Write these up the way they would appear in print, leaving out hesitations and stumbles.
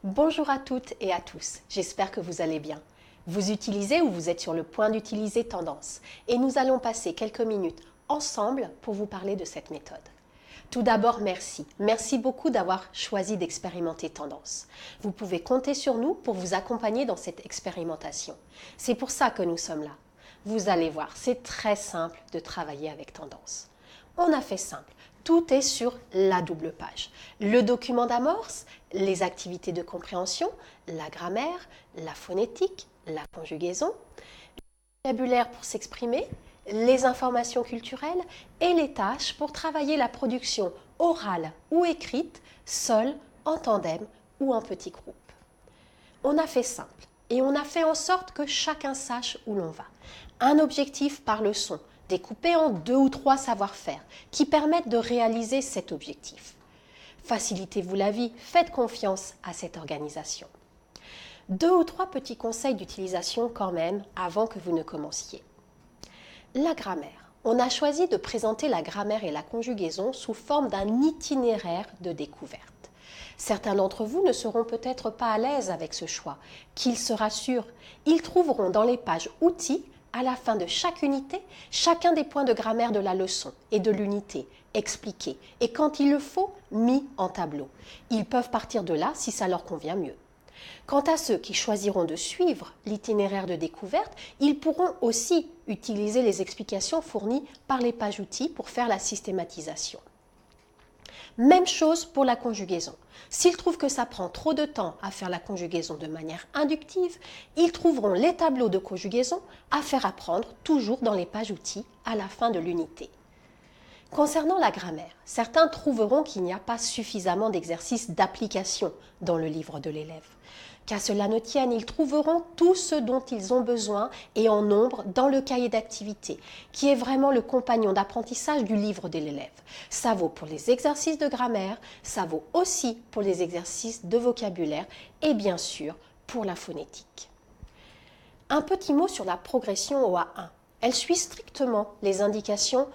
Bonjour à toutes et à tous, j'espère que vous allez bien. Vous utilisez ou vous êtes sur le point d'utiliser Tendance et nous allons passer quelques minutes ensemble pour vous parler de cette méthode. Tout d'abord, merci. Merci beaucoup d'avoir choisi d'expérimenter Tendance. Vous pouvez compter sur nous pour vous accompagner dans cette expérimentation. C'est pour ça que nous sommes là. Vous allez voir, c'est très simple de travailler avec Tendance. On a fait simple. Tout est sur la double page. Le document d'amorce, les activités de compréhension, la grammaire, la phonétique, la conjugaison, le vocabulaire pour s'exprimer, les informations culturelles et les tâches pour travailler la production orale ou écrite, seule, en tandem ou en petit groupe. On a fait simple et on a fait en sorte que chacun sache où l'on va. Un objectif par leçon, découpé en 2 ou 3 savoir-faire qui permettent de réaliser cet objectif. Facilitez-vous la vie, faites confiance à cette organisation. 2 ou 3 petits conseils d'utilisation quand même avant que vous ne commenciez. La grammaire. On a choisi de présenter la grammaire et la conjugaison sous forme d'un itinéraire de découverte. Certains d'entre vous ne seront peut-être pas à l'aise avec ce choix. Qu'ils se rassurent, ils trouveront dans les pages outils, à la fin de chaque unité, chacun des points de grammaire de la leçon et de l'unité, expliqués et quand il le faut, mis en tableau. Ils peuvent partir de là si ça leur convient mieux. Quant à ceux qui choisiront de suivre l'itinéraire de découverte, ils pourront aussi utiliser les explications fournies par les pages outils pour faire la systématisation. Même chose pour la conjugaison. S'ils trouvent que ça prend trop de temps à faire la conjugaison de manière inductive, ils trouveront les tableaux de conjugaison à faire apprendre toujours dans les pages outils à la fin de l'unité. Concernant la grammaire, certains trouveront qu'il n'y a pas suffisamment d'exercices d'application dans le livre de l'élève. Qu'à cela ne tienne, ils trouveront tout ce dont ils ont besoin et en nombre dans le cahier d'activité, qui est vraiment le compagnon d'apprentissage du livre de l'élève. Ça vaut pour les exercices de grammaire, ça vaut aussi pour les exercices de vocabulaire et bien sûr pour la phonétique. Un petit mot sur la progression au A1. Elle suit strictement les indications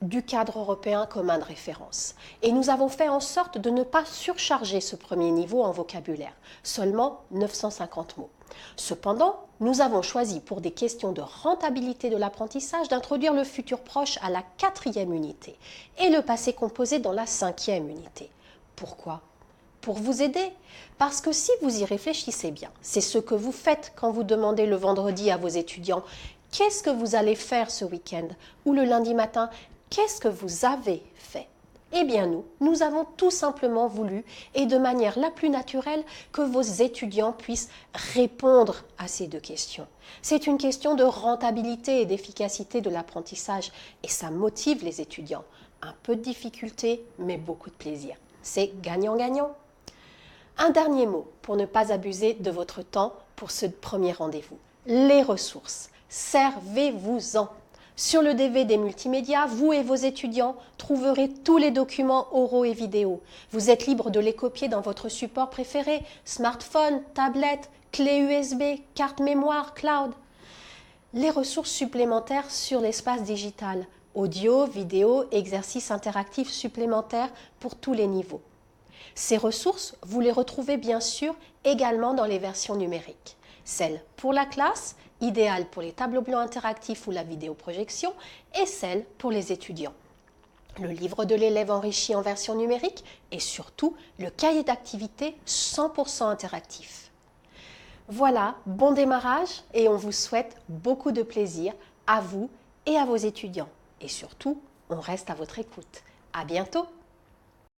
du cadre européen commun de référence. Et nous avons fait en sorte de ne pas surcharger ce premier niveau en vocabulaire, seulement 950 mots. Cependant, nous avons choisi pour des questions de rentabilité de l'apprentissage d'introduire le futur proche à la 4e unité et le passé composé dans la 5e unité. Pourquoi ? Pour vous aider. Parce que si vous y réfléchissez bien, c'est ce que vous faites quand vous demandez le vendredi à vos étudiants « Qu'est-ce que vous allez faire ce week-end » ou le lundi matin « Qu'est-ce que vous avez fait ?» Eh bien nous avons tout simplement voulu, et de manière la plus naturelle, que vos étudiants puissent répondre à ces 2 questions. C'est une question de rentabilité et d'efficacité de l'apprentissage, et ça motive les étudiants. Un peu de difficulté, mais beaucoup de plaisir. C'est gagnant-gagnant. Un dernier mot pour ne pas abuser de votre temps pour ce premier rendez-vous. Les ressources. Servez-vous-en. Sur le DV des multimédias, vous et vos étudiants trouverez tous les documents oraux et vidéo. Vous êtes libre de les copier dans votre support préféré, smartphone, tablette, clé USB, carte mémoire, cloud. Les ressources supplémentaires sur l'espace digital, audio, vidéo, exercices interactifs supplémentaires pour tous les niveaux. Ces ressources, vous les retrouvez bien sûr également dans les versions numériques. Celles pour la classe, idéale pour les tableaux blancs interactifs ou la vidéoprojection, et celle pour les étudiants. Le livre de l'élève enrichi en version numérique et surtout le cahier d'activité 100% interactif. Voilà, bon démarrage et on vous souhaite beaucoup de plaisir à vous et à vos étudiants. Et surtout, on reste à votre écoute. À bientôt!